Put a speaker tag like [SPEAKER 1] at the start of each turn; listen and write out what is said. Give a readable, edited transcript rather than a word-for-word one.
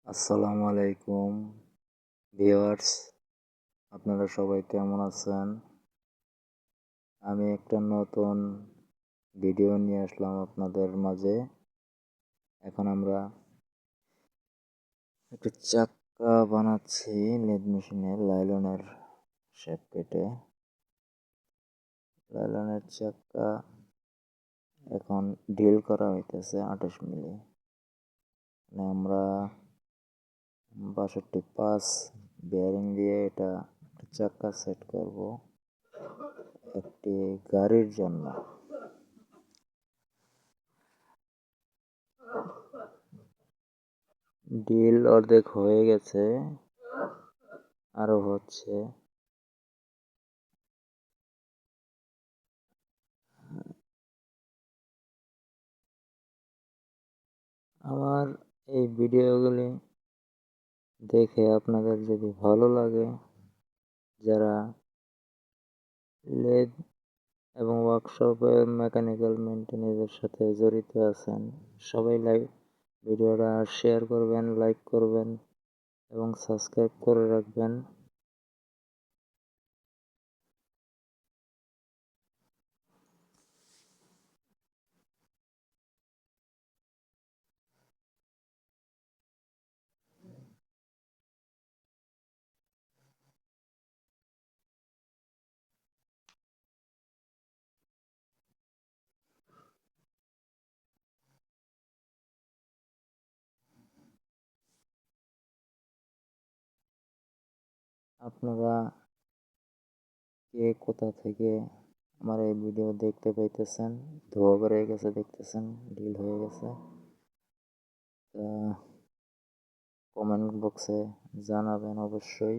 [SPEAKER 1] আসসালামু আলাইকুম ভিউয়ার্স, আপনারা সবাই কেমন আছেন? আমি একটা নতুন ভিডিও নিয়ে আসলাম আপনাদের মাঝে। এখন আমরা একটা চাক্কা বানাচ্ছি লেদ মেশিনে লাইলনের শেপ কেটে। লাইলনের চাক্কা এখন ডিল করা হইতেছে 28 মিলি। আমরা 62 বেয়ারিং দিয়ে এটা চাক্কা সেট করব একটি গাড়ির জন্য। ডিল অর্ধেক হয়ে গেছে, আরো হচ্ছে। আমার এই ভিডিওগুলি দেখে আপনাদের যদি ভালো লাগে, যারা লেদ এবং ওয়ার্কশপের মেকানিক্যাল মেনটেন্যান্সের সাথে জড়িত আছেন, সবাই ভিডিওটা শেয়ার করবেন, লাইক করবেন এবং সাবস্ক্রাইব করে রাখবেন। আপনারা কে কোথা থেকে আমার এই ভিডিও দেখতে পাইতেছেন? ধোয়া বেড়ে গেছে দেখতেছেন, ডিল হয়ে গেছে। কমেন্ট বক্সে জানাবেন অবশ্যই।